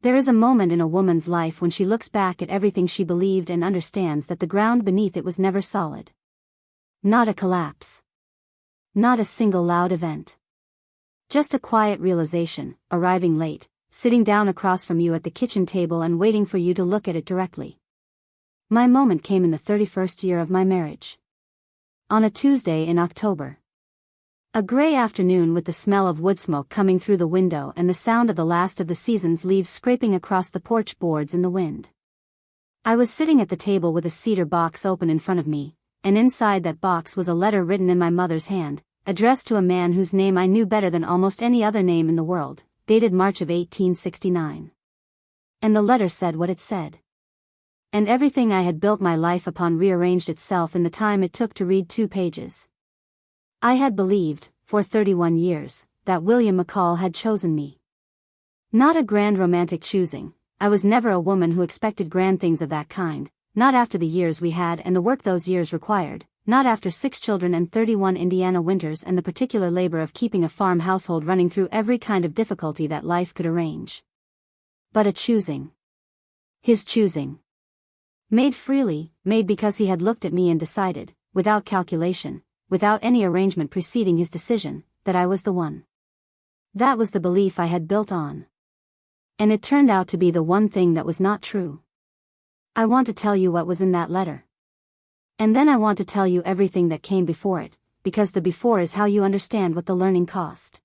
There is a moment in a woman's life when she looks back at everything she believed and understands that the ground beneath it was never solid. Not a collapse. Not a single loud event. Just a quiet realization, arriving late, sitting down across from you at the kitchen table and waiting for you to look at it directly. My moment came in the 31st year of my marriage. On a Tuesday in October. A gray afternoon with the smell of wood smoke coming through the window and the sound of the last of the season's leaves scraping across the porch boards in the wind. I was sitting at the table with a cedar box open in front of me, and inside that box was a letter written in my mother's hand, addressed to a man whose name I knew better than almost any other name in the world, dated March of 1869. And the letter said what it said. And everything I had built my life upon rearranged itself in the time it took to read 2 pages. I had believed, for 31 years, that William McCall had chosen me. Not a grand romantic choosing. I was never a woman who expected grand things of that kind, not after the years we had and the work those years required, not after 6 children and 31 Indiana winters and the particular labor of keeping a farm household running through every kind of difficulty that life could arrange. But a choosing. His choosing. Made freely, made because he had looked at me and decided, without calculation, without any arrangement preceding his decision, that I was the one. That was the belief I had built on. And it turned out to be the one thing that was not true. I want to tell you what was in that letter. And then I want to tell you everything that came before it, because the before is how you understand what the learning cost.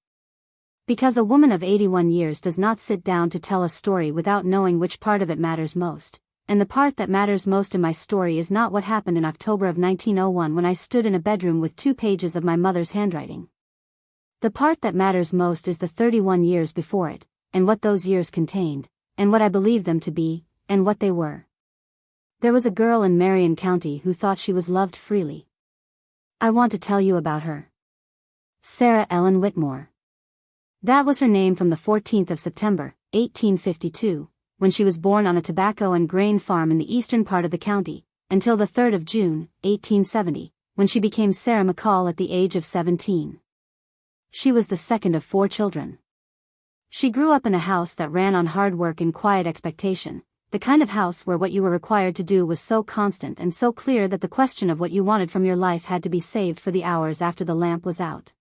Because a woman of 81 years does not sit down to tell a story without knowing which part of it matters most. And the part that matters most in my story is not what happened in October of 1901 when I stood in a bedroom with 2 pages of my mother's handwriting. The part that matters most is the 31 years before it, and what those years contained, and what I believed them to be, and what they were. There was a girl in Marion County who thought she was loved freely. I want to tell you about her. Sarah Ellen Whitmore. That was her name from the 14th of September, 1852. When she was born on a tobacco and grain farm in the eastern part of the county, until the 3rd of June, 1870, when she became Sarah McCall at the age of 17. She was the second of 4 children. She grew up in a house that ran on hard work and quiet expectation, the kind of house where what you were required to do was so constant and so clear that the question of what you wanted from your life had to be saved for the hours after the lamp was out.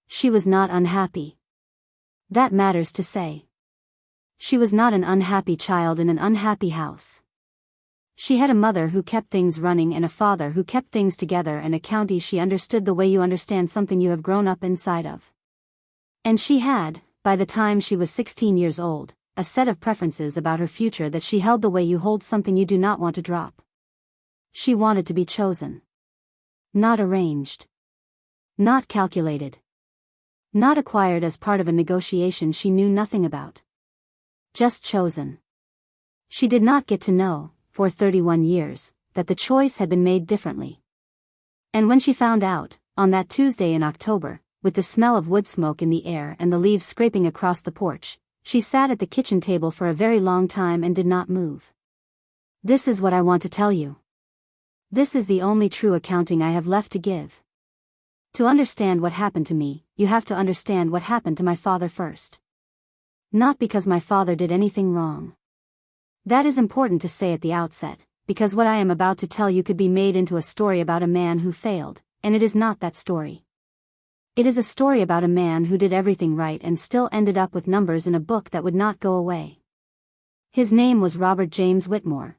She was not unhappy. That matters to say. She was not an unhappy child in an unhappy house. She had a mother who kept things running and a father who kept things together and a county she understood the way you understand something you have grown up inside of. And she had, by the time she was 16 years old, a set of preferences about her future that she held the way you hold something you do not want to drop. She wanted to be chosen. Not arranged. Not calculated. Not acquired as part of a negotiation she knew nothing about. Just chosen. She did not get to know, for 31 years, that the choice had been made differently. And when she found out, on that Tuesday in October, with the smell of wood smoke in the air and the leaves scraping across the porch, she sat at the kitchen table for a very long time and did not move. This is what I want to tell you. This is the only true accounting I have left to give. To understand what happened to me, you have to understand what happened to my father first. Not because my father did anything wrong. That is important to say at the outset, because what I am about to tell you could be made into a story about a man who failed, and it is not that story. It is a story about a man who did everything right and still ended up with numbers in a book that would not go away. His name was Robert James Whitmore.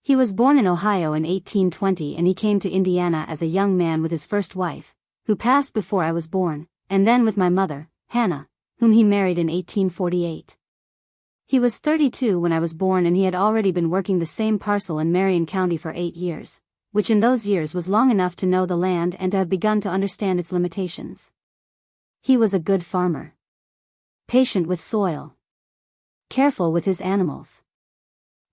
He was born in Ohio in 1820 and he came to Indiana as a young man with his first wife, who passed before I was born, and then with my mother, Hannah, whom he married in 1848. He was 32 when I was born and he had already been working the same parcel in Marion County for 8 years, which in those years was long enough to know the land and to have begun to understand its limitations. He was a good farmer. Patient with soil. Careful with his animals.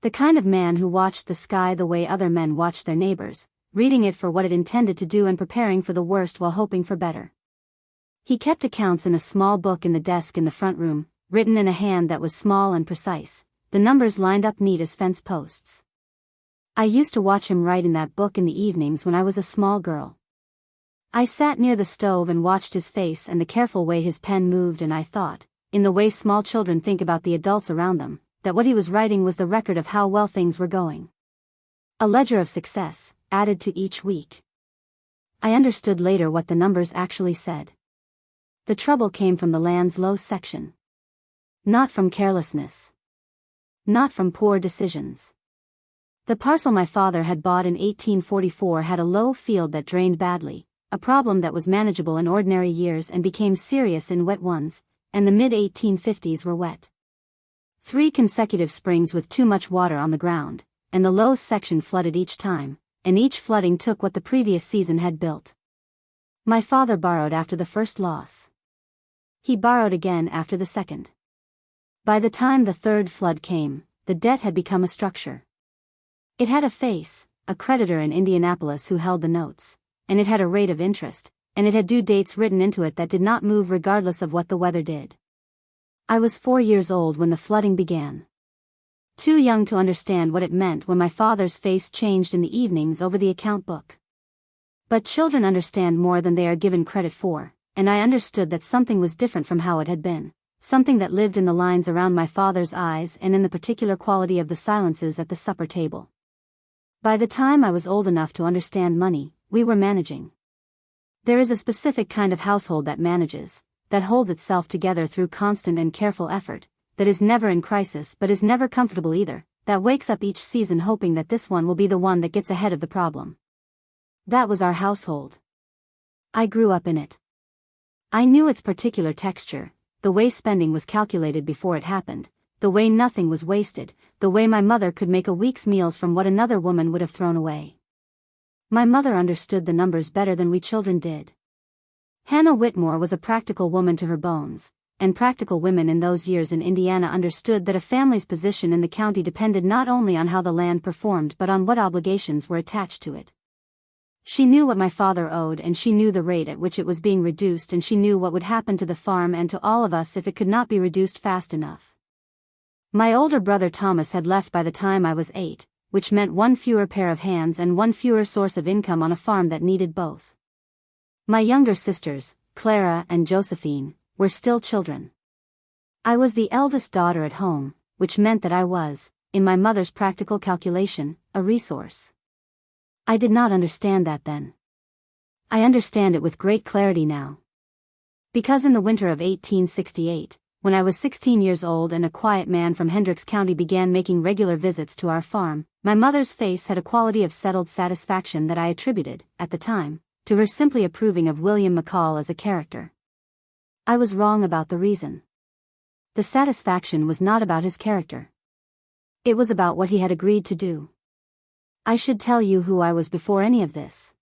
The kind of man who watched the sky the way other men watched their neighbors, reading it for what it intended to do and preparing for the worst while hoping for better. He kept accounts in a small book in the desk in the front room, written in a hand that was small and precise, the numbers lined up neat as fence posts. I used to watch him write in that book in the evenings when I was a small girl. I sat near the stove and watched his face and the careful way his pen moved, and I thought, in the way small children think about the adults around them, that what he was writing was the record of how well things were going. A ledger of success, added to each week. I understood later what the numbers actually said. The trouble came from the land's low section. Not from carelessness. Not from poor decisions. The parcel my father had bought in 1844 had a low field that drained badly, a problem that was manageable in ordinary years and became serious in wet ones, and the mid-1850s were wet. 3 consecutive springs with too much water on the ground, and the low section flooded each time, and each flooding took what the previous season had built. My father borrowed after the first loss. He borrowed again after the second. By the time the third flood came, the debt had become a structure. It had a face, a creditor in Indianapolis who held the notes, and it had a rate of interest, and it had due dates written into it that did not move regardless of what the weather did. I was 4 years old when the flooding began. Too young to understand what it meant when my father's face changed in the evenings over the account book. But children understand more than they are given credit for, and I understood that something was different from how it had been, something that lived in the lines around my father's eyes and in the particular quality of the silences at the supper table. By the time I was old enough to understand money, we were managing. There is a specific kind of household that manages, that holds itself together through constant and careful effort, that is never in crisis but is never comfortable either, that wakes up each season hoping that this one will be the one that gets ahead of the problem. That was our household. I grew up in it. I knew its particular texture, the way spending was calculated before it happened, the way nothing was wasted, the way my mother could make a week's meals from what another woman would have thrown away. My mother understood the numbers better than we children did. Hannah Whitmore was a practical woman to her bones, and practical women in those years in Indiana understood that a family's position in the county depended not only on how the land performed but on what obligations were attached to it. She knew what my father owed and she knew the rate at which it was being reduced and she knew what would happen to the farm and to all of us if it could not be reduced fast enough. My older brother Thomas had left by the time I was 8, which meant one fewer pair of hands and one fewer source of income on a farm that needed both. My younger sisters, Clara and Josephine, were still children. I was the eldest daughter at home, which meant that I was, in my mother's practical calculation, a resource. I did not understand that then. I understand it with great clarity now. Because in the winter of 1868, when I was 16 years old and a quiet man from Hendricks County began making regular visits to our farm, my mother's face had a quality of settled satisfaction that I attributed, at the time, to her simply approving of William McCall as a character. I was wrong about the reason. The satisfaction was not about his character. It was about what he had agreed to do. I should tell you who I was before any of this.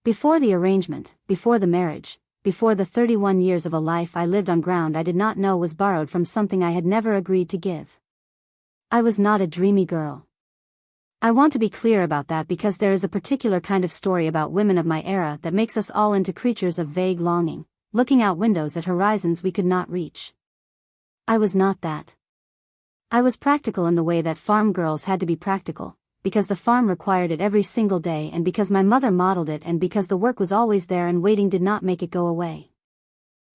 Before the arrangement, before the marriage, before the 31 years of a life I lived on ground I did not know was borrowed from something I had never agreed to give. I was not a dreamy girl. I want to be clear about that because there is a particular kind of story about women of my era that makes us all into creatures of vague longing, looking out windows at horizons we could not reach. I was not that. I was practical in the way that farm girls had to be practical, because the farm required it every single day and because my mother modeled it and because the work was always there and waiting did not make it go away.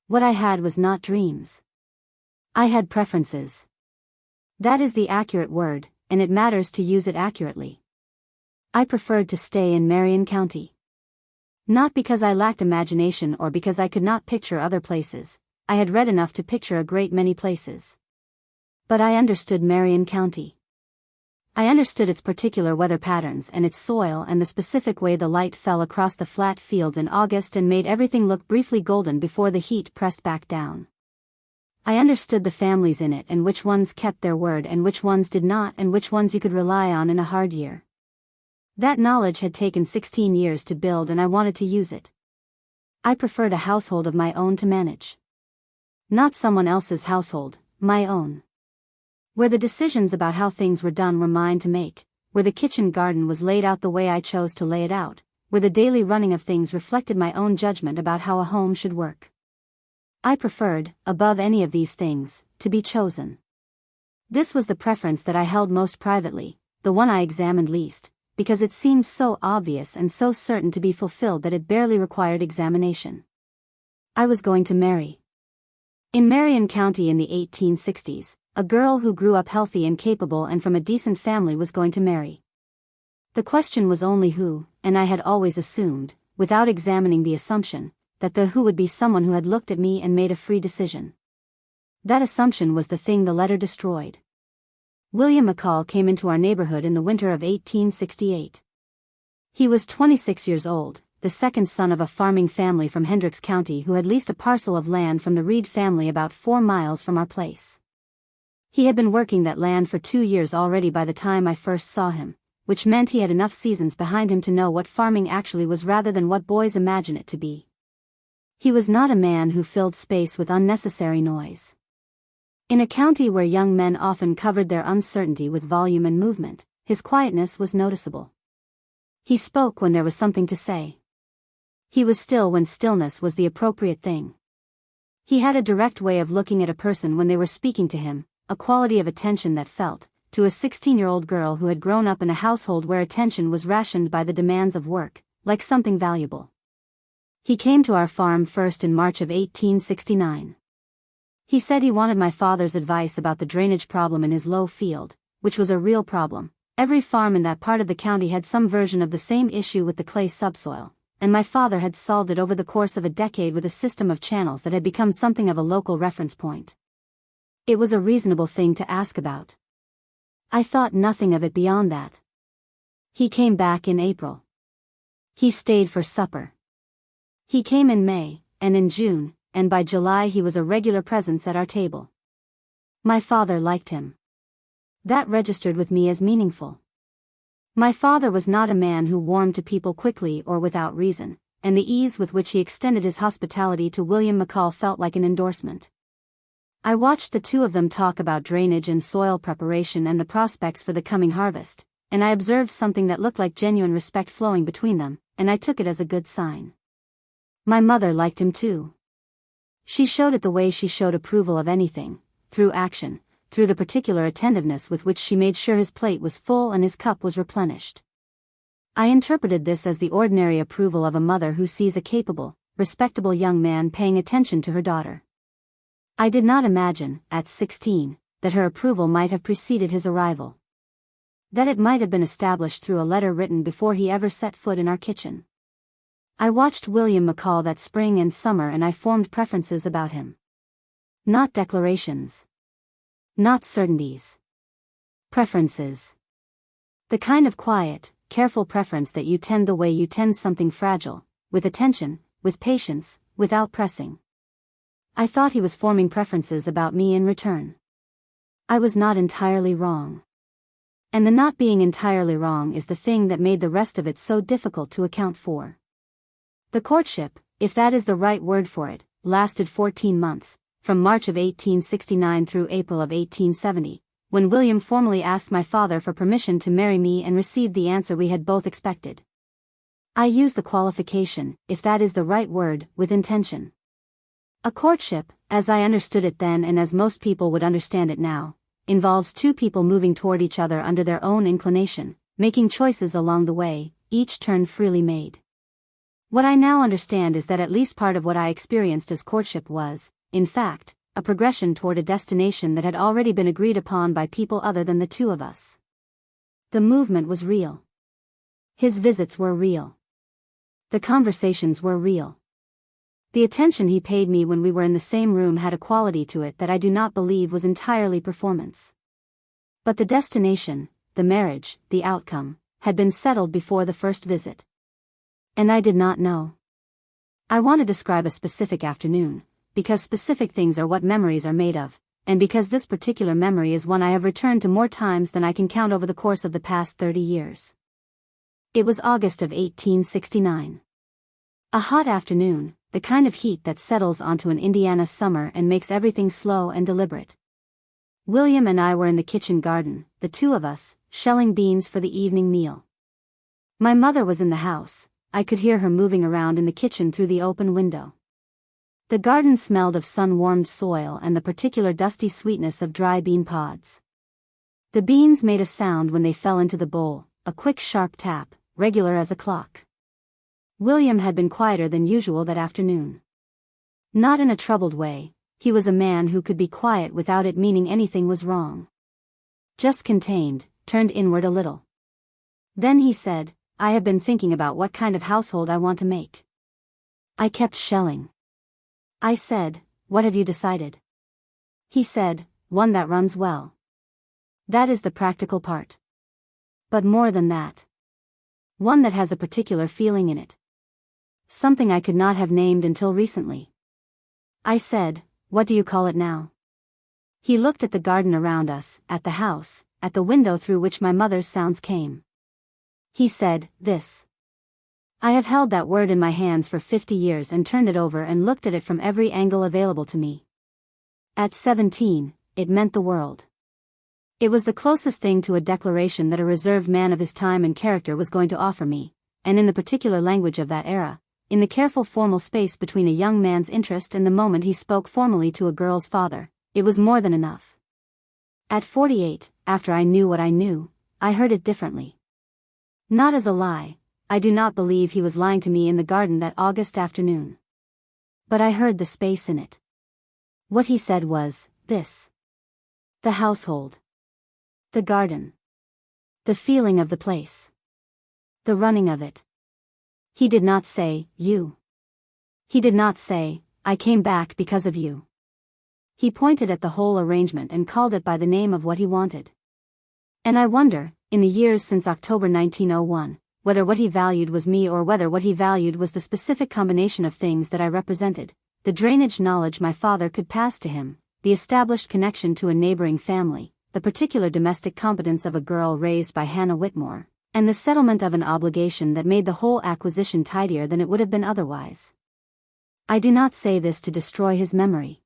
What I had was not dreams. I had preferences. That is the accurate word, and it matters to use it accurately. I preferred to stay in Marion County. Not because I lacked imagination or because I could not picture other places. I had read enough to picture a great many places. But I understood Marion County. I understood its particular weather patterns and its soil and the specific way the light fell across the flat fields in August and made everything look briefly golden before the heat pressed back down. I understood the families in it and which ones kept their word and which ones did not and which ones you could rely on in a hard year. That knowledge had taken 16 years to build and I wanted to use it. I preferred a household of my own to manage. Not someone else's household, my own. Where the decisions about how things were done were mine to make, where the kitchen garden was laid out the way I chose to lay it out, where the daily running of things reflected my own judgment about how a home should work. I preferred, above any of these things, to be chosen. This was the preference that I held most privately, the one I examined least, because it seemed so obvious and so certain to be fulfilled that it barely required examination. I was going to marry. In Marion County in the 1860s, a girl who grew up healthy and capable and from a decent family was going to marry. The question was only who, and I had always assumed, without examining the assumption, that the who would be someone who had looked at me and made a free decision. That assumption was the thing the letter destroyed. William McCall came into our neighborhood in the winter of 1868. He was 26 years old, the second son of a farming family from Hendricks County who had leased a parcel of land from the Reed family about 4 miles from our place. He had been working that land for 2 years already by the time I first saw him, which meant he had enough seasons behind him to know what farming actually was rather than what boys imagine it to be. He was not a man who filled space with unnecessary noise. In a county where young men often covered their uncertainty with volume and movement, his quietness was noticeable. He spoke when there was something to say. He was still when stillness was the appropriate thing. He had a direct way of looking at a person when they were speaking to him, a quality of attention that felt, to a 16-year-old girl who had grown up in a household where attention was rationed by the demands of work, like something valuable. He came to our farm first in March of 1869. He said he wanted my father's advice about the drainage problem in his low field, which was a real problem. Every farm in that part of the county had some version of the same issue with the clay subsoil, and my father had solved it over the course of a decade with a system of channels that had become something of a local reference point. It was a reasonable thing to ask about. I thought nothing of it beyond that. He came back in April. He stayed for supper. He came in May, and in June, and by July he was a regular presence at our table. My father liked him. That registered with me as meaningful. My father was not a man who warmed to people quickly or without reason, and the ease with which he extended his hospitality to William McCall felt like an endorsement. I watched the two of them talk about drainage and soil preparation and the prospects for the coming harvest, and I observed something that looked like genuine respect flowing between them, and I took it as a good sign. My mother liked him too. She showed it the way she showed approval of anything, through action, through the particular attentiveness with which she made sure his plate was full and his cup was replenished. I interpreted this as the ordinary approval of a mother who sees a capable, respectable young man paying attention to her daughter. I did not imagine, at 16, that her approval might have preceded his arrival. That it might have been established through a letter written before he ever set foot in our kitchen. I watched William McCall that spring and summer and I formed preferences about him. Not declarations. Not certainties. Preferences. The kind of quiet, careful preference that you tend the way you tend something fragile, with attention, with patience, without pressing. I thought he was forming preferences about me in return. I was not entirely wrong. And the not being entirely wrong is the thing that made the rest of it so difficult to account for. The courtship, if that is the right word for it, lasted 14 months, from March of 1869 through April of 1870, when William formally asked my father for permission to marry me and received the answer we had both expected. I use the qualification, if that is the right word, with intention. A courtship, as I understood it then and as most people would understand it now, involves two people moving toward each other under their own inclination, making choices along the way, each turn freely made. What I now understand is that at least part of what I experienced as courtship was, in fact, a progression toward a destination that had already been agreed upon by people other than the two of us. The movement was real. His visits were real. The conversations were real. The attention he paid me when we were in the same room had a quality to it that I do not believe was entirely performance. But the destination, the marriage, the outcome, had been settled before the first visit. And I did not know. I want to describe a specific afternoon, because specific things are what memories are made of, and because this particular memory is one I have returned to more times than I can count over the course of the past 30 years. It was August of 1869. A hot afternoon, the kind of heat that settles onto an Indiana summer and makes everything slow and deliberate. William and I were in the kitchen garden, the two of us, shelling beans for the evening meal. My mother was in the house. I could hear her moving around in the kitchen through the open window. The garden smelled of sun-warmed soil and the particular dusty sweetness of dry bean pods. The beans made a sound when they fell into the bowl, a quick sharp tap, regular as a clock. William had been quieter than usual that afternoon. Not in a troubled way, He was a man who could be quiet without it meaning anything was wrong. Just contained, turned inward a little. Then he said, I have been thinking about what kind of household I want to make. I kept shelling. I said, what have you decided? He said, one that runs well. That is the practical part. But more than that. One that has a particular feeling in it. Something I could not have named until recently. I said, what do you call it now? He looked at the garden around us, at the house, at the window through which my mother's sounds came. He said, this. I have held that word in my hands for 50 years and turned it over and looked at it from every angle available to me. At 17, it meant the world. It was the closest thing to a declaration that a reserved man of his time and character was going to offer me, and in the particular language of that era, in the careful formal space between a young man's interest and the moment he spoke formally to a girl's father, it was more than enough. At 48, after I knew what I knew, I heard it differently. Not as a lie, I do not believe he was lying to me in the garden that August afternoon. But I heard the space in it. What he said was, this. The household. The garden. The feeling of the place. The running of it. He did not say, you. He did not say, I came back because of you. He pointed at the whole arrangement and called it by the name of what he wanted. And I wonder, in the years since October 1901, whether what he valued was me or whether what he valued was the specific combination of things that I represented, the drainage knowledge my father could pass to him, the established connection to a neighboring family, the particular domestic competence of a girl raised by Hannah Whitmore, and the settlement of an obligation that made the whole acquisition tidier than it would have been otherwise. I do not say this to destroy his memory.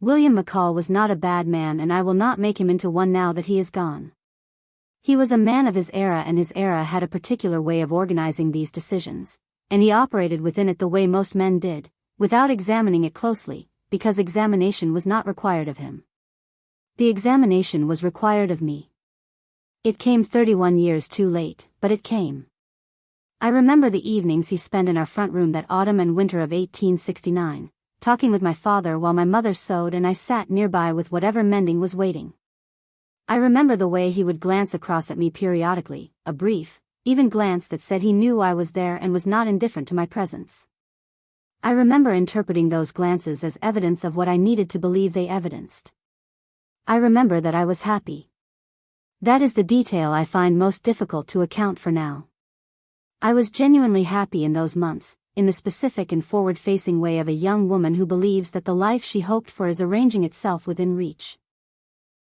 William McCall was not a bad man, and I will not make him into one now that he is gone. He was a man of his era, and his era had a particular way of organizing these decisions, and he operated within it the way most men did, without examining it closely, because examination was not required of him. The examination was required of me. It came 31 years too late, but it came. I remember the evenings he spent in our front room that autumn and winter of 1869, talking with my father while my mother sewed and I sat nearby with whatever mending was waiting. I remember the way he would glance across at me periodically, a brief, even glance that said he knew I was there and was not indifferent to my presence. I remember interpreting those glances as evidence of what I needed to believe they evidenced. I remember that I was happy. That is the detail I find most difficult to account for now. I was genuinely happy in those months, in the specific and forward-facing way of a young woman who believes that the life she hoped for is arranging itself within reach.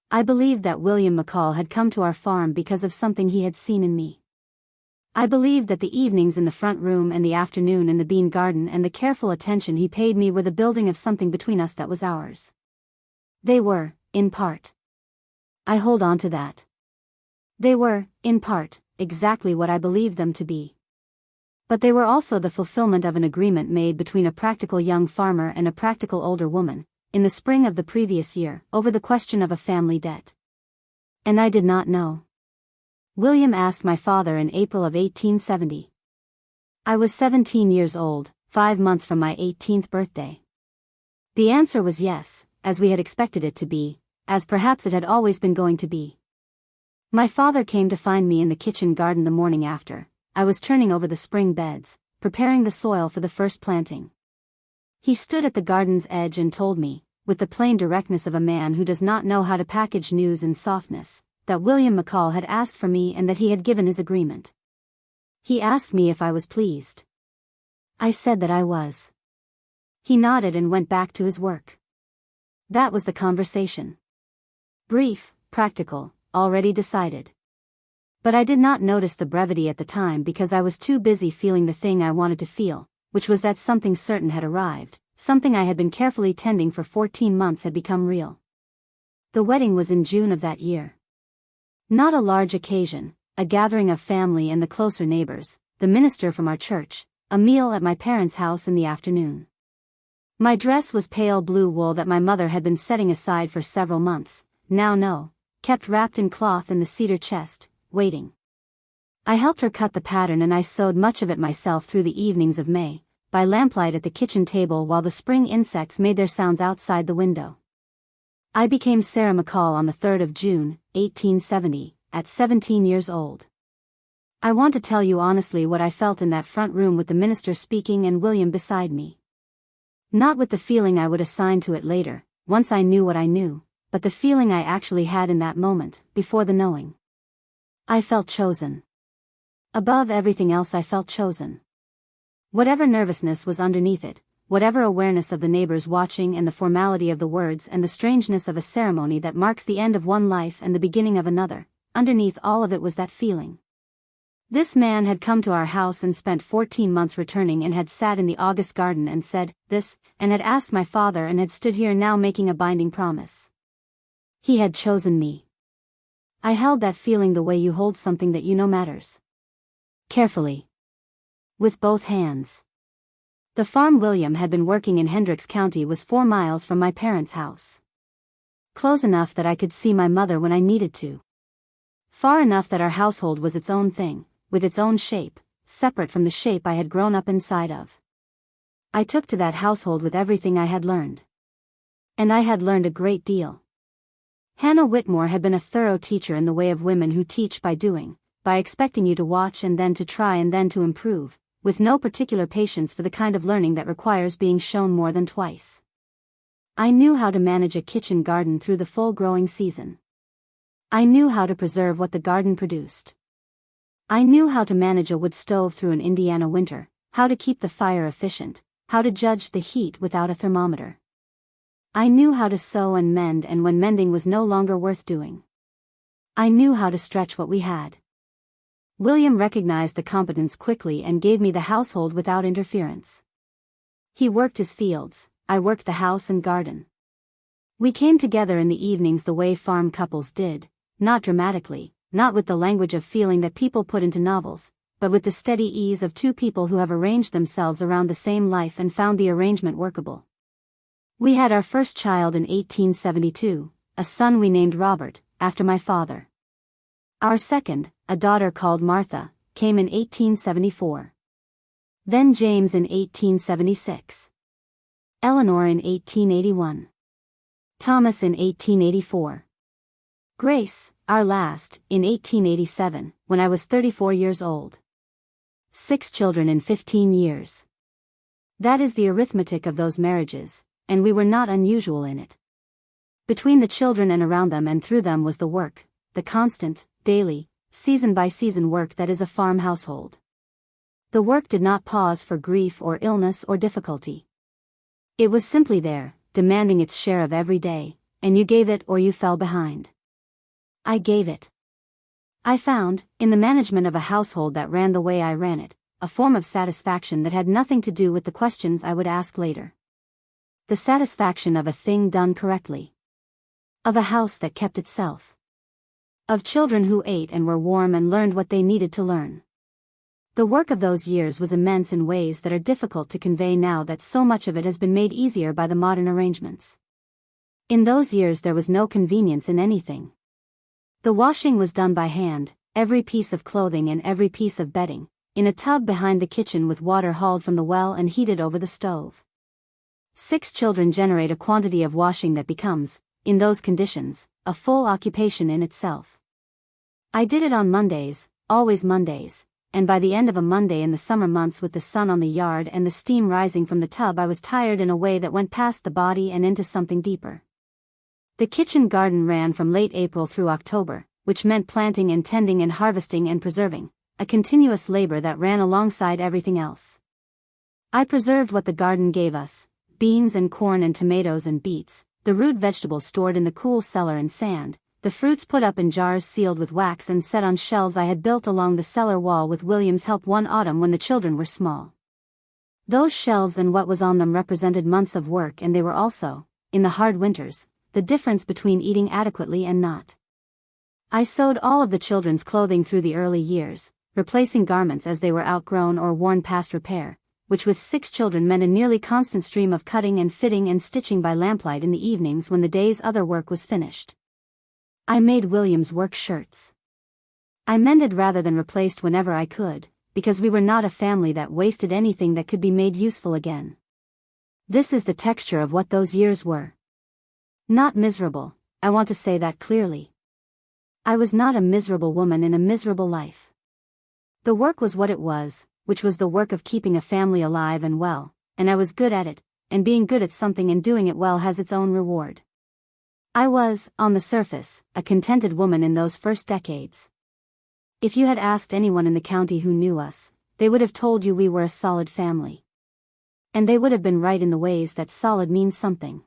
I believed that William McCall had come to our farm because of something he had seen in me. I believed that the evenings in the front room and the afternoon in the bean garden and the careful attention he paid me were the building of something between us that was ours. They were, in part. I hold on to that. They were, in part, exactly what I believed them to be. But they were also the fulfillment of an agreement made between a practical young farmer and a practical older woman, in the spring of the previous year, over the question of a family debt. And I did not know. William asked my father in April of 1870. I was 17 years old, 5 months from my 18th birthday. The answer was yes, as we had expected it to be, as perhaps it had always been going to be. My father came to find me in the kitchen garden the morning after. I was turning over the spring beds, preparing the soil for the first planting. He stood at the garden's edge and told me, with the plain directness of a man who does not know how to package news in softness, that William McCall had asked for me and that he had given his agreement. He asked me if I was pleased. I said that I was. He nodded and went back to his work. That was the conversation. Brief, practical, already decided. But I did not notice the brevity at the time because I was too busy feeling the thing I wanted to feel, which was that something certain had arrived, something I had been carefully tending for 14 months had become real. The wedding was in June of that year. Not a large occasion, a gathering of family and the closer neighbors, the minister from our church, a meal at my parents' house in the afternoon. My dress was pale blue wool that my mother had been setting aside for several months, kept wrapped in cloth in the cedar chest, waiting. I helped her cut the pattern and I sewed much of it myself through the evenings of May, by lamplight at the kitchen table while the spring insects made their sounds outside the window. I became Sarah McCall on the 3rd of June, 1870, at 17 years old. I want to tell you honestly what I felt in that front room with the minister speaking and William beside me. Not with the feeling I would assign to it later, once I knew what I knew, but the feeling I actually had in that moment, before the knowing. I felt chosen. Above everything else, I felt chosen. Whatever nervousness was underneath it, whatever awareness of the neighbors watching and the formality of the words and the strangeness of a ceremony that marks the end of one life and the beginning of another, underneath all of it was that feeling. This man had come to our house and spent 14 months returning and had sat in the August garden and said this, and had asked my father and had stood here now making a binding promise. He had chosen me. I held that feeling the way you hold something that you know matters. Carefully. With both hands. The farm William had been working in Hendricks County was 4 miles from my parents' house. Close enough that I could see my mother when I needed to. Far enough that our household was its own thing, with its own shape, separate from the shape I had grown up inside of. I took to that household with everything I had learned. And I had learned a great deal. Hannah Whitmore had been a thorough teacher in the way of women who teach by doing, by expecting you to watch and then to try and then to improve, with no particular patience for the kind of learning that requires being shown more than twice. I knew how to manage a kitchen garden through the full growing season. I knew how to preserve what the garden produced. I knew how to manage a wood stove through an Indiana winter, how to keep the fire efficient, how to judge the heat without a thermometer. I knew how to sew and mend, and when mending was no longer worth doing. I knew how to stretch what we had. William recognized the competence quickly and gave me the household without interference. He worked his fields, I worked the house and garden. We came together in the evenings the way farm couples did, not dramatically, not with the language of feeling that people put into novels, but with the steady ease of two people who have arranged themselves around the same life and found the arrangement workable. We had our first child in 1872, a son we named Robert, after my father. Our second, a daughter called Martha, came in 1874. Then James in 1876. Eleanor in 1881. Thomas in 1884. Grace, our last, in 1887, when I was 34 years old. 6 children in 15 years. That is the arithmetic of those marriages, and we were not unusual in it. Between the children and around them and through them was the work, the constant, daily, season-by-season work that is a farm household. The work did not pause for grief or illness or difficulty. It was simply there, demanding its share of every day, and you gave it or you fell behind. I gave it. I found, in the management of a household that ran the way I ran it, a form of satisfaction that had nothing to do with the questions I would ask later. The satisfaction of a thing done correctly. Of a house that kept itself. Of children who ate and were warm and learned what they needed to learn. The work of those years was immense in ways that are difficult to convey now that so much of it has been made easier by the modern arrangements. In those years there was no convenience in anything. The washing was done by hand, every piece of clothing and every piece of bedding, in a tub behind the kitchen with water hauled from the well and heated over the stove. 6 children generate a quantity of washing that becomes, in those conditions, a full occupation in itself. I did it on Mondays, always Mondays, and by the end of a Monday in the summer months with the sun on the yard and the steam rising from the tub I was tired in a way that went past the body and into something deeper. The kitchen garden ran from late April through October, which meant planting and tending and harvesting and preserving, a continuous labor that ran alongside everything else. I preserved what the garden gave us, beans and corn and tomatoes and beets, the root vegetables stored in the cool cellar and sand, the fruits put up in jars sealed with wax and set on shelves I had built along the cellar wall with William's help one autumn when the children were small. Those shelves and what was on them represented months of work, and they were also, in the hard winters, the difference between eating adequately and not. I sewed all of the children's clothing through the early years, replacing garments as they were outgrown or worn past repair, which with 6 children meant a nearly constant stream of cutting and fitting and stitching by lamplight in the evenings when the day's other work was finished. I made William's work shirts. I mended rather than replaced whenever I could, because we were not a family that wasted anything that could be made useful again. This is the texture of what those years were. Not miserable, I want to say that clearly. I was not a miserable woman in a miserable life. The work was what it was, which was the work of keeping a family alive and well, and I was good at it, and being good at something and doing it well has its own reward. I was, on the surface, a contented woman in those first decades. If you had asked anyone in the county who knew us, they would have told you we were a solid family. And they would have been right in the ways that solid means something.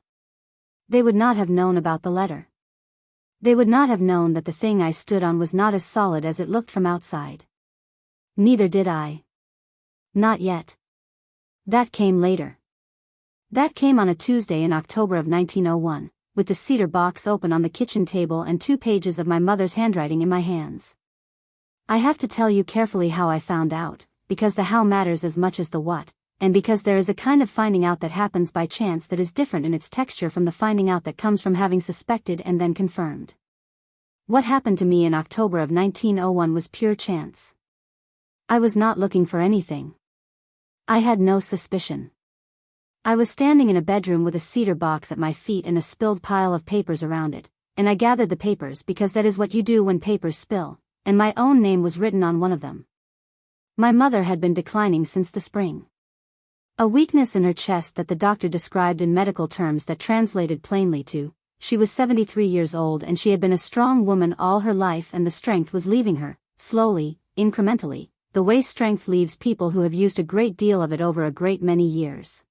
They would not have known about the letter. They would not have known that the thing I stood on was not as solid as it looked from outside. Neither did I. Not yet. That came later. That came on a Tuesday in October of 1901, with the cedar box open on the kitchen table and 2 pages of my mother's handwriting in my hands. I have to tell you carefully how I found out, because the how matters as much as the what, and because there is a kind of finding out that happens by chance that is different in its texture from the finding out that comes from having suspected and then confirmed. What happened to me in October of 1901 was pure chance. I was not looking for anything. I had no suspicion. I was standing in a bedroom with a cedar box at my feet and a spilled pile of papers around it, and I gathered the papers because that is what you do when papers spill, and my own name was written on one of them. My mother had been declining since the spring. A weakness in her chest that the doctor described in medical terms that translated plainly to, she was 73 years old and she had been a strong woman all her life and the strength was leaving her, slowly, incrementally, the way strength leaves people who have used a great deal of it over a great many years.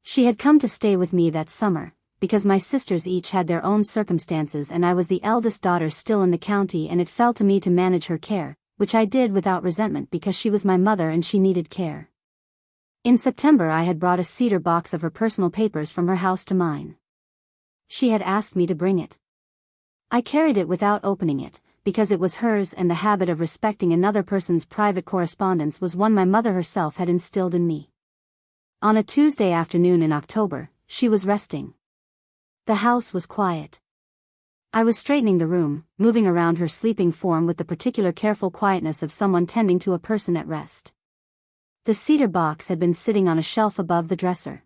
She had come to stay with me that summer, because my sisters each had their own circumstances and I was the eldest daughter still in the county and it fell to me to manage her care, which I did without resentment because she was my mother and she needed care. In September I had brought a cedar box of her personal papers from her house to mine. She had asked me to bring it. I carried it without opening it, because it was hers and the habit of respecting another person's private correspondence was one my mother herself had instilled in me. On a Tuesday afternoon in October, she was resting. The house was quiet. I was straightening the room, moving around her sleeping form with the particular careful quietness of someone tending to a person at rest. The cedar box had been sitting on a shelf above the dresser.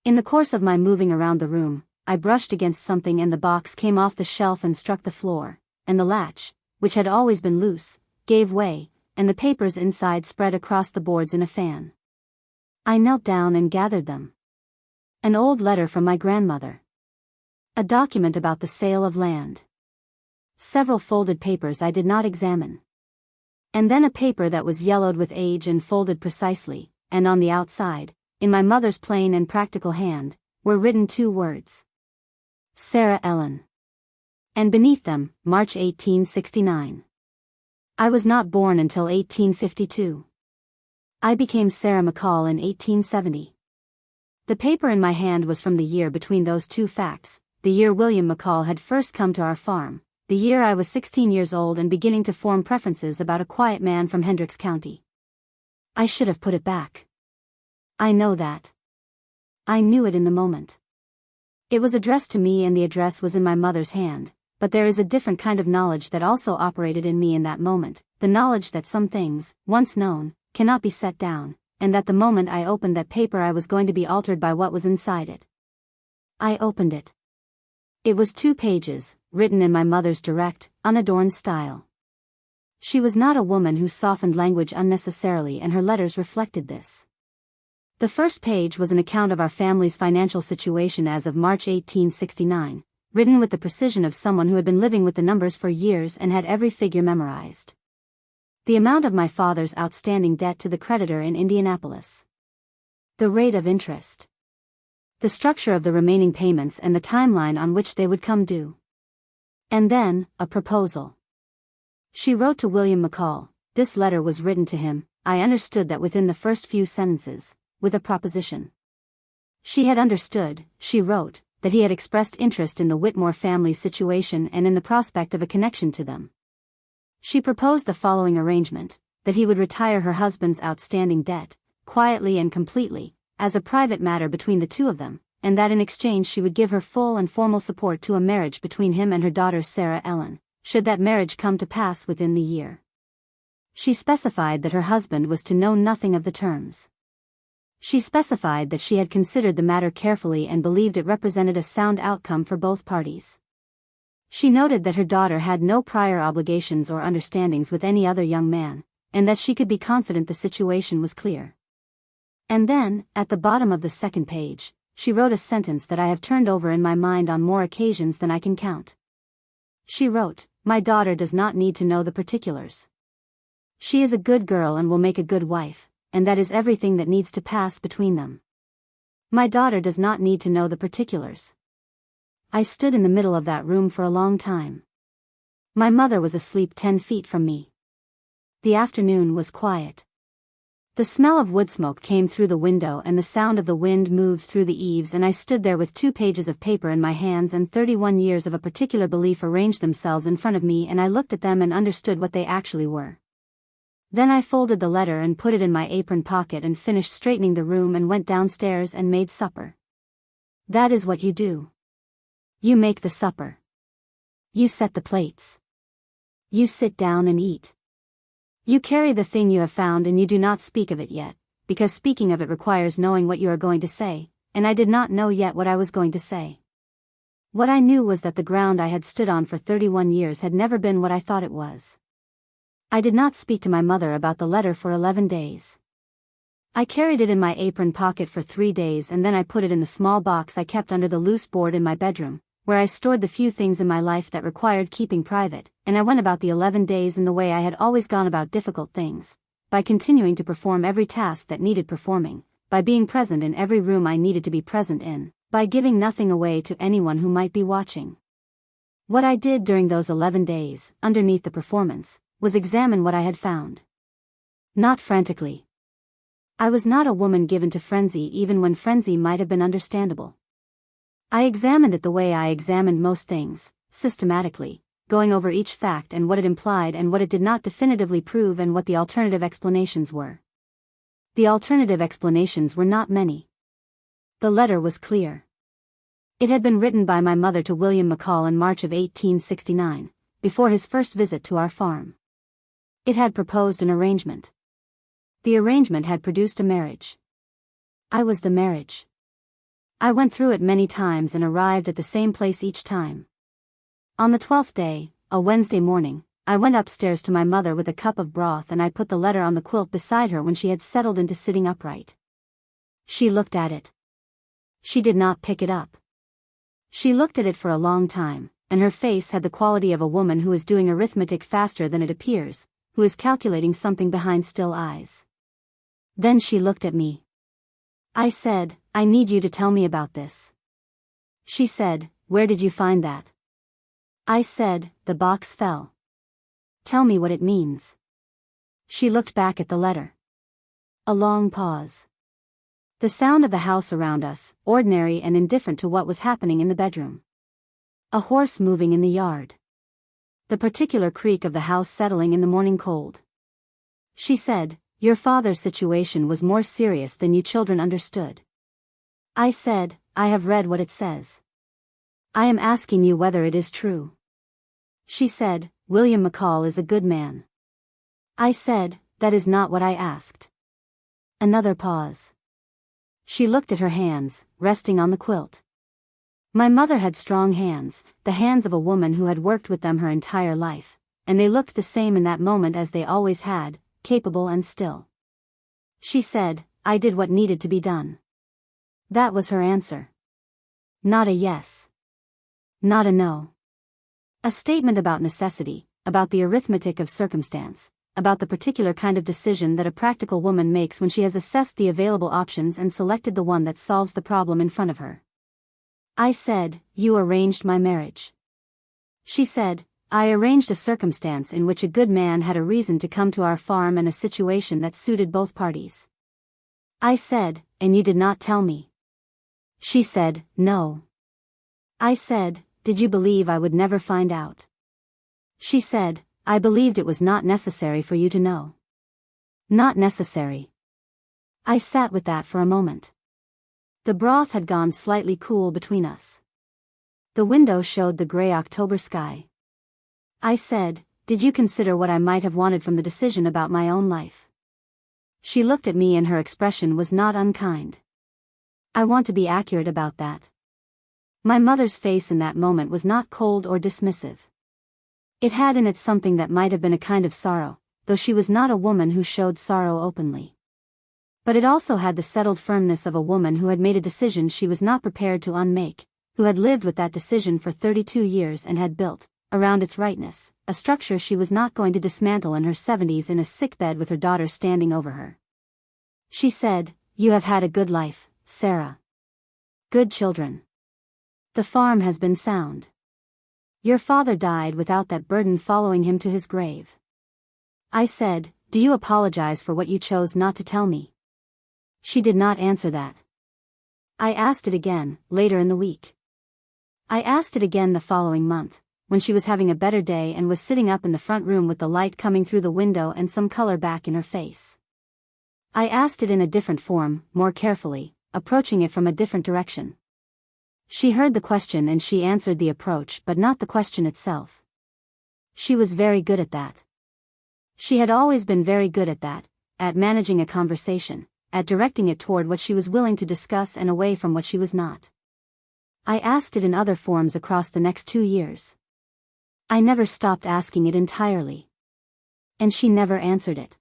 In the course of my moving around the room, I brushed against something and the box came off the shelf and struck the floor, and the latch, which had always been loose, gave way, and the papers inside spread across the boards in a fan. I knelt down and gathered them. An old letter from my grandmother. A document about the sale of land. Several folded papers I did not examine. And then a paper that was yellowed with age and folded precisely, and on the outside, in my mother's plain and practical hand, were written 2 words. Sarah Ellen. And beneath them, March 1869. I was not born until 1852. I became Sarah McCall in 1870. The paper in my hand was from the year between those 2 facts, the year William McCall had first come to our farm, the year I was 16 years old and beginning to form preferences about a quiet man from Hendricks County. I should have put it back. I know that. I knew it in the moment. It was addressed to me and the address was in my mother's hand, but there is a different kind of knowledge that also operated in me in that moment, the knowledge that some things, once known, cannot be set down, and that the moment I opened that paper I was going to be altered by what was inside it. I opened it. It was 2 pages, written in my mother's direct, unadorned style. She was not a woman who softened language unnecessarily and her letters reflected this. The first page was an account of our family's financial situation as of March 1869, written with the precision of someone who had been living with the numbers for years and had every figure memorized. The amount of my father's outstanding debt to the creditor in Indianapolis. The rate of interest. The structure of the remaining payments and the timeline on which they would come due. And then, a proposal. She wrote to William McCall. This letter was written to him, I understood that within the first few sentences, with a proposition. She had understood, she wrote, that he had expressed interest in the Whitmore family's situation and in the prospect of a connection to them. She proposed the following arrangement, that he would retire her husband's outstanding debt, quietly and completely, as a private matter between the 2 of them, and that in exchange she would give her full and formal support to a marriage between him and her daughter Sarah Ellen, should that marriage come to pass within the year. She specified that her husband was to know nothing of the terms. She specified that she had considered the matter carefully and believed it represented a sound outcome for both parties. She noted that her daughter had no prior obligations or understandings with any other young man, and that she could be confident the situation was clear. And then, at the bottom of the second page, she wrote a sentence that I have turned over in my mind on more occasions than I can count. She wrote, "My daughter does not need to know the particulars. She is a good girl and will make a good wife, and that is everything that needs to pass between them. My daughter does not need to know the particulars." I stood in the middle of that room for a long time. My mother was asleep 10 feet from me. The afternoon was quiet. The smell of wood smoke came through the window and the sound of the wind moved through the eaves, and I stood there with 2 pages of paper in my hands and 31 years of a particular belief arranged themselves in front of me, and I looked at them and understood what they actually were. Then I folded the letter and put it in my apron pocket and finished straightening the room and went downstairs and made supper. That is what you do. You make the supper. You set the plates. You sit down and eat. You carry the thing you have found and you do not speak of it yet, because speaking of it requires knowing what you are going to say, and I did not know yet what I was going to say. What I knew was that the ground I had stood on for 31 years had never been what I thought it was. I did not speak to my mother about the letter for 11 days. I carried it in my apron pocket for 3 days, and then I put it in the small box I kept under the loose board in my bedroom, where I stored the few things in my life that required keeping private, and I went about the 11 days in the way I had always gone about difficult things, by continuing to perform every task that needed performing, by being present in every room I needed to be present in, by giving nothing away to anyone who might be watching. What I did during those 11 days, underneath the performance, was examine what I had found. Not frantically. I was not a woman given to frenzy, even when frenzy might have been understandable. I examined it the way I examined most things, systematically, going over each fact and what it implied and what it did not definitively prove and what the alternative explanations were. The alternative explanations were not many. The letter was clear. It had been written by my mother to William McCall in March of 1869, before his first visit to our farm. It had proposed an arrangement. The arrangement had produced a marriage. I was the marriage. I went through it many times and arrived at the same place each time. On the 12th day, a Wednesday morning, I went upstairs to my mother with a cup of broth and I put the letter on the quilt beside her when she had settled into sitting upright. She looked at it. She did not pick it up. She looked at it for a long time, and her face had the quality of a woman who is doing arithmetic faster than it appears, who is calculating something behind still eyes. Then she looked at me. I said, "I need you to tell me about this." She said, "Where did you find that?" I said, "The box fell." "Tell me what it means." She looked back at the letter. A long pause. The sound of the house around us, ordinary and indifferent to what was happening in the bedroom. A horse moving in the yard. The particular creak of the house settling in the morning cold. She said, "Your father's situation was more serious than you children understood." I said, "I have read what it says. I am asking you whether it is true." She said, "William McCall is a good man." I said, "That is not what I asked." Another pause. She looked at her hands, resting on the quilt. My mother had strong hands, the hands of a woman who had worked with them her entire life, and they looked the same in that moment as they always had, capable and still. She said, "I did what needed to be done." That was her answer. Not a yes. Not a no. A statement about necessity, about the arithmetic of circumstance, about the particular kind of decision that a practical woman makes when she has assessed the available options and selected the one that solves the problem in front of her. I said, "You arranged my marriage." She said, "I arranged a circumstance in which a good man had a reason to come to our farm and a situation that suited both parties." I said, "And you did not tell me." She said, "No." I said, "Did you believe I would never find out?" She said, "I believed it was not necessary for you to know." Not necessary. I sat with that for a moment. The broth had gone slightly cool between us. The window showed the gray October sky. I said, did you consider what I might have wanted from the decision about my own life? She looked at me and her expression was not unkind. I want to be accurate about that. My mother's face in that moment was not cold or dismissive. It had in it something that might have been a kind of sorrow, though she was not a woman who showed sorrow openly. But it also had the settled firmness of a woman who had made a decision she was not prepared to unmake, who had lived with that decision for 32 years and had built, around its rightness, a structure she was not going to dismantle in her 70s in a sickbed with her daughter standing over her. She said, "You have had a good life, Sarah. Good children. The farm has been sound. Your father died without that burden following him to his grave." I said, "Do you apologize for what you chose not to tell me?" She did not answer that. I asked it again, later in the week. I asked it again the following month, when she was having a better day and was sitting up in the front room with the light coming through the window and some color back in her face. I asked it in a different form, more carefully, approaching it from a different direction. She heard the question and she answered the approach but not the question itself. She was very good at that. She had always been very good at that, at managing a conversation, at directing it toward what she was willing to discuss and away from what she was not. I asked it in other forms across the next 2 years. I never stopped asking it entirely. And she never answered it.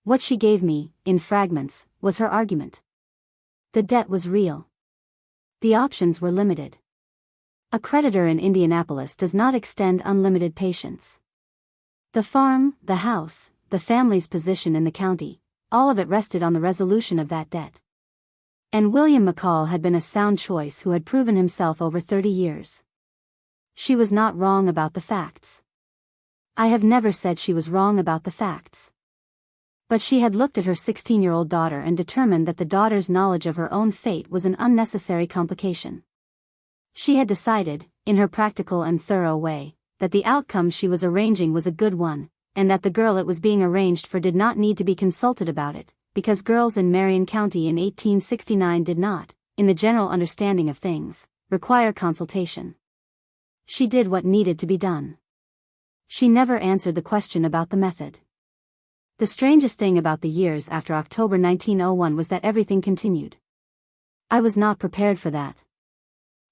What she gave me, in fragments, was her argument. The debt was real. The options were limited. A creditor in Indianapolis does not extend unlimited patience. The farm, the house, the family's position in the county, all of it rested on the resolution of that debt. And William McCall had been a sound choice who had proven himself over 30 years. She was not wrong about the facts. I have never said she was wrong about the facts. But she had looked at her 16-year-old daughter and determined that the daughter's knowledge of her own fate was an unnecessary complication. She had decided, in her practical and thorough way, that the outcome she was arranging was a good one, and that the girl it was being arranged for did not need to be consulted about it, because girls in Marion County in 1869 did not, in the general understanding of things, require consultation. She did what needed to be done. She never answered the question about the method. The strangest thing about the years after October 1901 was that everything continued. I was not prepared for that.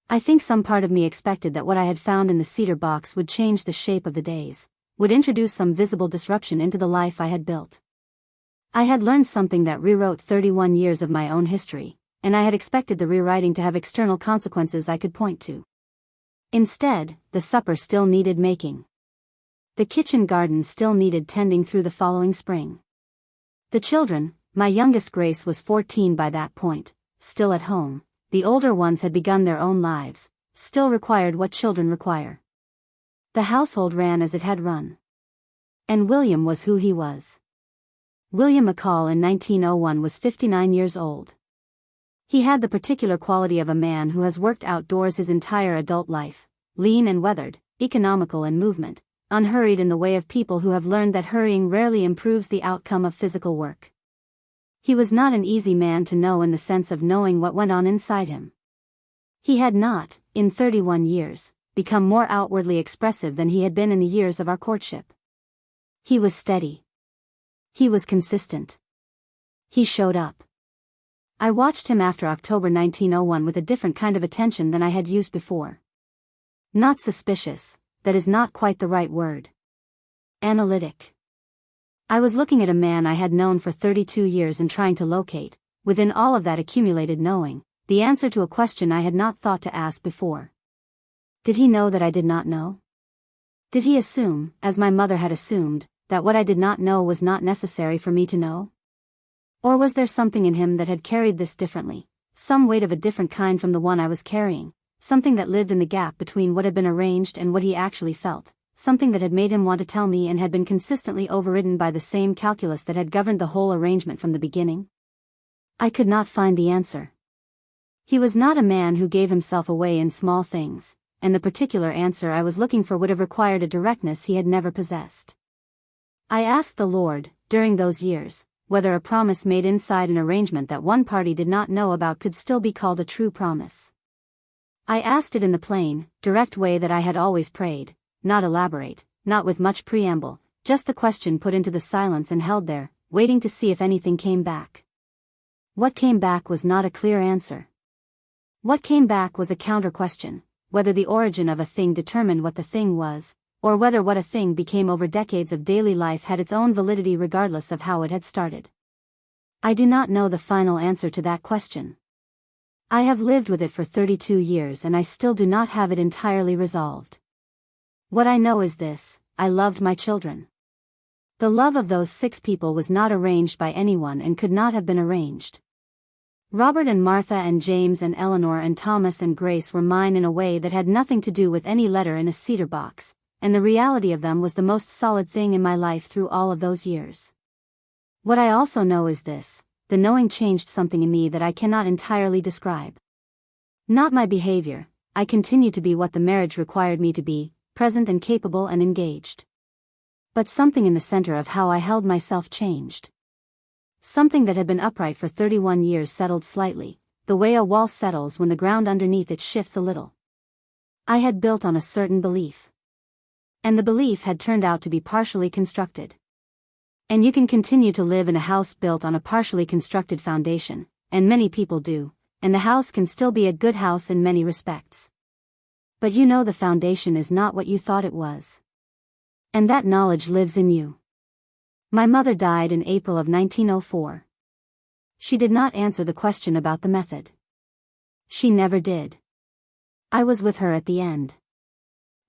I think some part of me expected that what I had found in the cedar box would change the shape of the days, would introduce some visible disruption into the life I had built. I had learned something that rewrote 31 years of my own history, and I had expected the rewriting to have external consequences I could point to. Instead, the supper still needed making. The kitchen garden still needed tending through the following spring. The children, my youngest Grace was 14 by that point, still at home, the older ones had begun their own lives, still required what children require. The household ran as it had run. And William was who he was. William McCall in 1901 was 59 years old. He had the particular quality of a man who has worked outdoors his entire adult life, lean and weathered, economical in movement, unhurried in the way of people who have learned that hurrying rarely improves the outcome of physical work. He was not an easy man to know in the sense of knowing what went on inside him. He had not, in 31 years, become more outwardly expressive than he had been in the years of our courtship. He was steady. He was consistent. He showed up. I watched him after October 1901 with a different kind of attention than I had used before. Not suspicious, that is not quite the right word. Analytic. I was looking at a man I had known for 32 years and trying to locate, within all of that accumulated knowing, the answer to a question I had not thought to ask before. Did he know that I did not know? Did he assume, as my mother had assumed, that what I did not know was not necessary for me to know? Or was there something in him that had carried this differently, some weight of a different kind from the one I was carrying, something that lived in the gap between what had been arranged and what he actually felt, something that had made him want to tell me and had been consistently overridden by the same calculus that had governed the whole arrangement from the beginning? I could not find the answer. He was not a man who gave himself away in small things, and the particular answer I was looking for would have required a directness he had never possessed. I asked the Lord, during those years, whether a promise made inside an arrangement that one party did not know about could still be called a true promise. I asked it in the plain, direct way that I had always prayed, not elaborate, not with much preamble, just the question put into the silence and held there, waiting to see if anything came back. What came back was not a clear answer. What came back was a counter-question, whether the origin of a thing determined what the thing was, or whether what a thing became over decades of daily life had its own validity regardless of how it had started. I do not know the final answer to that question. I have lived with it for 32 years and I still do not have it entirely resolved. What I know is this: I loved my children. The love of those 6 people was not arranged by anyone and could not have been arranged. Robert and Martha and James and Eleanor and Thomas and Grace were mine in a way that had nothing to do with any letter in a cedar box, and the reality of them was the most solid thing in my life through all of those years. What I also know is this: the knowing changed something in me that I cannot entirely describe. Not my behavior, I continued to be what the marriage required me to be, present and capable and engaged. But something in the center of how I held myself changed. Something that had been upright for 31 years settled slightly, the way a wall settles when the ground underneath it shifts a little. I had built on a certain belief. And the belief had turned out to be partially constructed. And you can continue to live in a house built on a partially constructed foundation, and many people do, and the house can still be a good house in many respects. But you know the foundation is not what you thought it was. And that knowledge lives in you. My mother died in April of 1904. She did not answer the question about the method. She never did. I was with her at the end.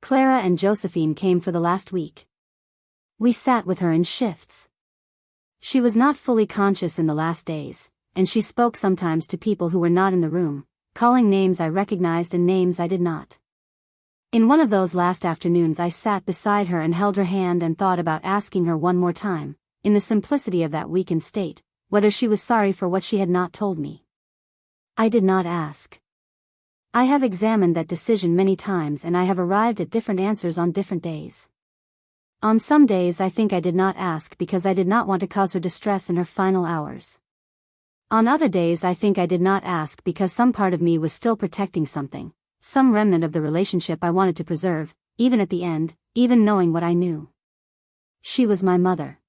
Clara and Josephine came for the last week. We sat with her in shifts. She was not fully conscious in the last days, and she spoke sometimes to people who were not in the room, calling names I recognized and names I did not. In one of those last afternoons I sat beside her and held her hand and thought about asking her one more time, in the simplicity of that weakened state, whether she was sorry for what she had not told me. I did not ask. I have examined that decision many times and I have arrived at different answers on different days. On some days I think I did not ask because I did not want to cause her distress in her final hours. On other days I think I did not ask because some part of me was still protecting something, some remnant of the relationship I wanted to preserve, even at the end, even knowing what I knew. She was my mother.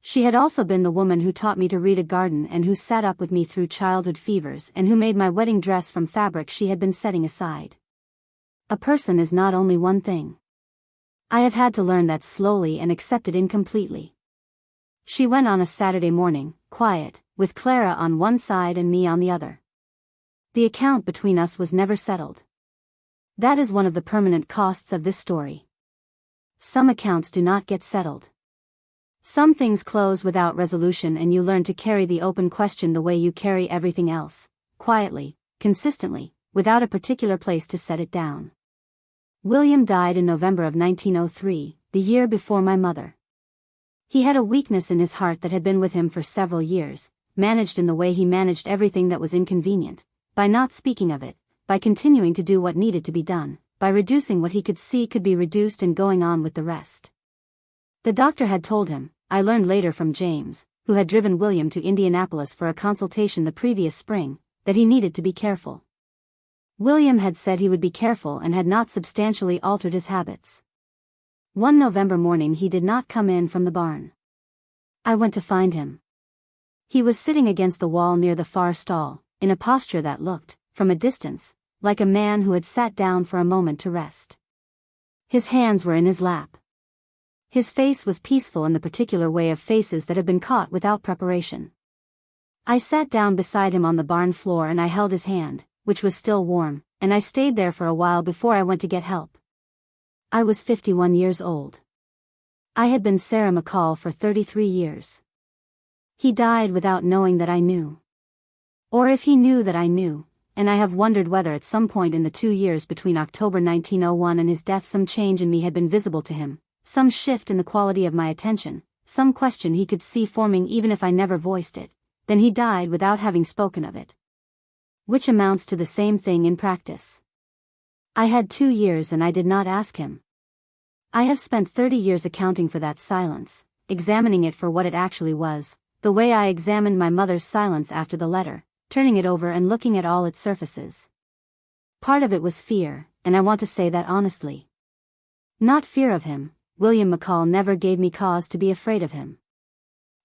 She had also been the woman who taught me to read a garden and who sat up with me through childhood fevers and who made my wedding dress from fabric she had been setting aside. A person is not only one thing. I have had to learn that slowly and accept it incompletely. She went on a Saturday morning, quiet, with Clara on one side and me on the other. The account between us was never settled. That is one of the permanent costs of this story. Some accounts do not get settled. Some things close without resolution and you learn to carry the open question the way you carry everything else, quietly, consistently, without a particular place to set it down. William died in November of 1903, the year before my mother. He had a weakness in his heart that had been with him for several years, managed in the way he managed everything that was inconvenient, by not speaking of it, by continuing to do what needed to be done, by reducing what he could see could be reduced and going on with the rest. The doctor had told him, I learned later from James, who had driven William to Indianapolis for a consultation the previous spring, that he needed to be careful. William had said he would be careful and had not substantially altered his habits. One November morning he did not come in from the barn. I went to find him. He was sitting against the wall near the far stall, in a posture that looked, from a distance, like a man who had sat down for a moment to rest. His hands were in his lap. His face was peaceful in the particular way of faces that have been caught without preparation. I sat down beside him on the barn floor and I held his hand, which was still warm, and I stayed there for a while before I went to get help. I was 51 years old. I had been Sarah McCall for 33 years. He died without knowing that I knew. Or if he knew that I knew, and I have wondered whether at some point in the 2 years between October 1901 and his death some change in me had been visible to him, some shift in the quality of my attention, some question he could see forming even if I never voiced it, then he died without having spoken of it. Which amounts to the same thing in practice. I had 2 years and I did not ask him. I have spent 30 years accounting for that silence, examining it for what it actually was, the way I examined my mother's silence after the letter, turning it over and looking at all its surfaces. Part of it was fear, and I want to say that honestly. Not fear of him, William McCall never gave me cause to be afraid of him.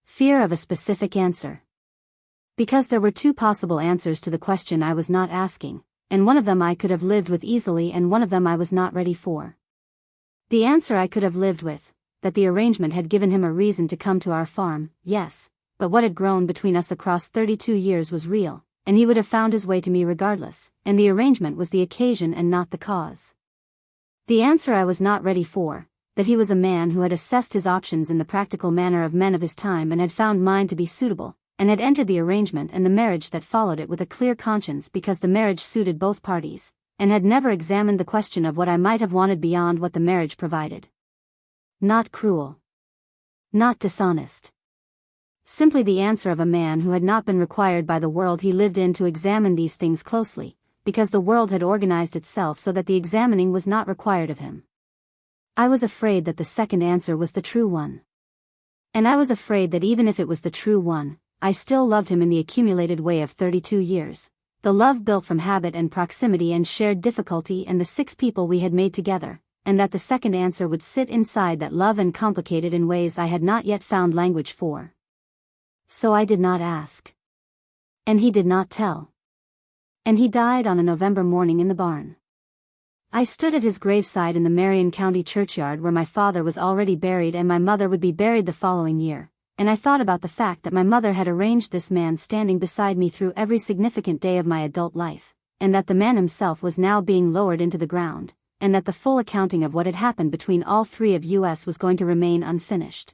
Fear of a specific answer. Because there were two possible answers to the question I was not asking, and one of them I could have lived with easily and one of them I was not ready for. The answer I could have lived with, that the arrangement had given him a reason to come to our farm, yes, but what had grown between us across 32 years was real, and he would have found his way to me regardless, and the arrangement was the occasion and not the cause. The answer I was not ready for, that he was a man who had assessed his options in the practical manner of men of his time and had found mine to be suitable, and had entered the arrangement and the marriage that followed it with a clear conscience because the marriage suited both parties, and had never examined the question of what I might have wanted beyond what the marriage provided. Not cruel. Not dishonest. Simply the answer of a man who had not been required by the world he lived in to examine these things closely, because the world had organized itself so that the examining was not required of him. I was afraid that the second answer was the true one. And I was afraid that even if it was the true one, I still loved him in the accumulated way of 32 years, the love built from habit and proximity and shared difficulty and the 6 people we had made together, and that the second answer would sit inside that love and complicate it in ways I had not yet found language for. So I did not ask. And he did not tell. And he died on a November morning in the barn. I stood at his graveside in the Marion County churchyard where my father was already buried and my mother would be buried the following year, and I thought about the fact that my mother had arranged this man standing beside me through every significant day of my adult life, and that the man himself was now being lowered into the ground, and that the full accounting of what had happened between all 3 of us was going to remain unfinished.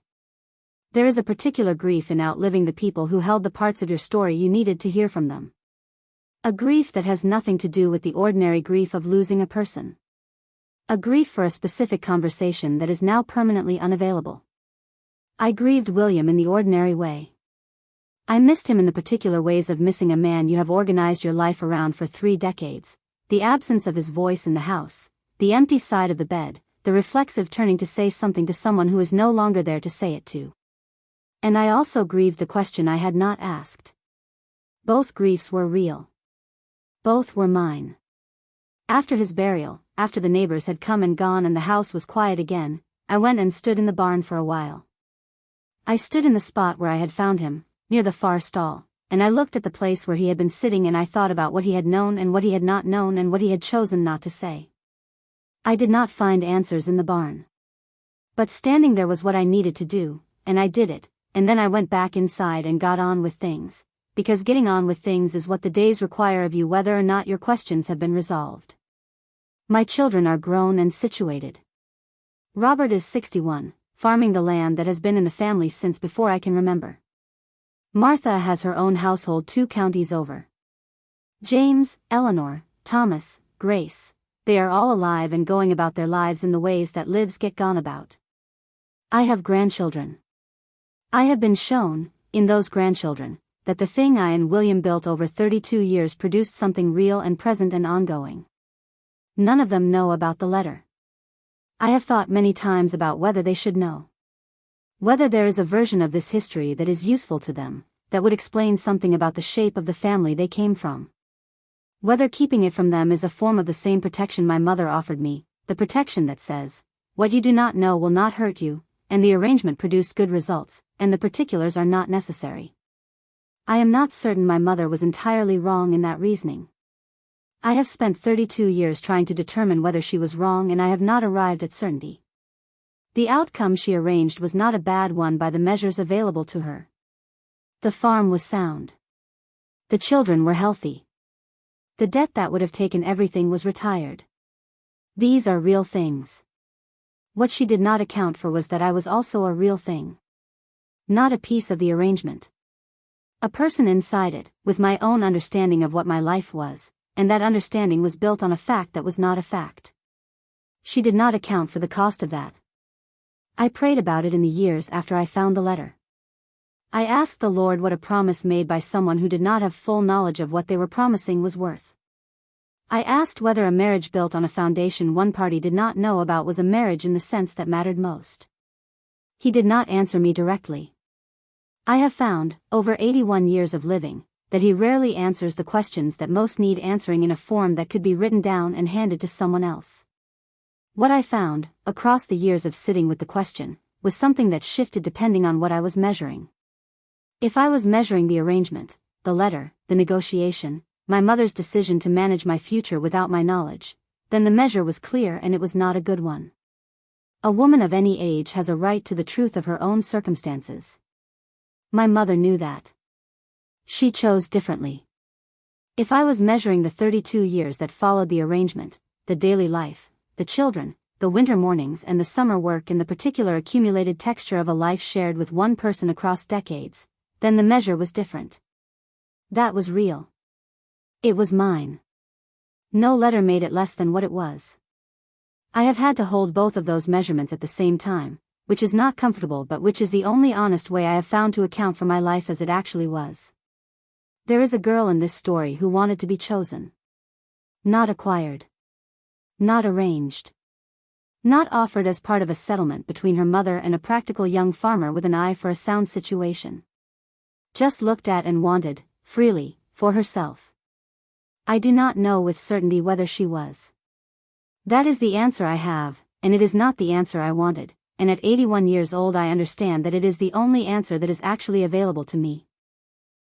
There is a particular grief in outliving the people who held the parts of your story you needed to hear from them. A grief that has nothing to do with the ordinary grief of losing a person. A grief for a specific conversation that is now permanently unavailable. I grieved William in the ordinary way. I missed him in the particular ways of missing a man you have organized your life around for 3 decades, the absence of his voice in the house, the empty side of the bed, the reflexive turning to say something to someone who is no longer there to say it to. And I also grieved the question I had not asked. Both griefs were real. Both were mine. After his burial, after the neighbors had come and gone and the house was quiet again, I went and stood in the barn for a while. I stood in the spot where I had found him, near the far stall, and I looked at the place where he had been sitting and I thought about what he had known and what he had not known and what he had chosen not to say. I did not find answers in the barn. But standing there was what I needed to do, and I did it. And then I went back inside and got on with things, because getting on with things is what the days require of you whether or not your questions have been resolved. My children are grown and situated. Robert is 61, farming the land that has been in the family since before I can remember. Martha has her own household 2 counties over. James, Eleanor, Thomas, Grace, they are all alive and going about their lives in the ways that lives get gone about. I have grandchildren. I have been shown, in those grandchildren, that the thing I and William built over 32 years produced something real and present and ongoing. None of them know about the letter. I have thought many times about whether they should know. Whether there is a version of this history that is useful to them, that would explain something about the shape of the family they came from. Whether keeping it from them is a form of the same protection my mother offered me, the protection that says, what you do not know will not hurt you, and the arrangement produced good results, and the particulars are not necessary. I am not certain my mother was entirely wrong in that reasoning. I have spent 32 years trying to determine whether she was wrong and I have not arrived at certainty. The outcome she arranged was not a bad one by the measures available to her. The farm was sound. The children were healthy. The debt that would have taken everything was retired. These are real things. What she did not account for was that I was also a real thing. Not a piece of the arrangement. A person inside it, with my own understanding of what my life was, and that understanding was built on a fact that was not a fact. She did not account for the cost of that. I prayed about it in the years after I found the letter. I asked the Lord what a promise made by someone who did not have full knowledge of what they were promising was worth. I asked whether a marriage built on a foundation one party did not know about was a marriage in the sense that mattered most. He did not answer me directly. I have found, over 81 years of living, that he rarely answers the questions that most need answering in a form that could be written down and handed to someone else. What I found, across the years of sitting with the question, was something that shifted depending on what I was measuring. If I was measuring the arrangement, the letter, the negotiation, my mother's decision to manage my future without my knowledge, then the measure was clear and it was not a good one. A woman of any age has a right to the truth of her own circumstances. My mother knew that. She chose differently. If I was measuring the 32 years that followed the arrangement, the daily life, the children, the winter mornings and the summer work in the particular accumulated texture of a life shared with one person across decades, then the measure was different. That was real. It was mine. No letter made it less than what it was. I have had to hold both of those measurements at the same time, which is not comfortable but which is the only honest way I have found to account for my life as it actually was. There is a girl in this story who wanted to be chosen. Not acquired. Not arranged. Not offered as part of a settlement between her mother and a practical young farmer with an eye for a sound situation. Just looked at and wanted, freely, for herself. I do not know with certainty whether she was. That is the answer I have, and it is not the answer I wanted, and at 81 years old I understand that it is the only answer that is actually available to me.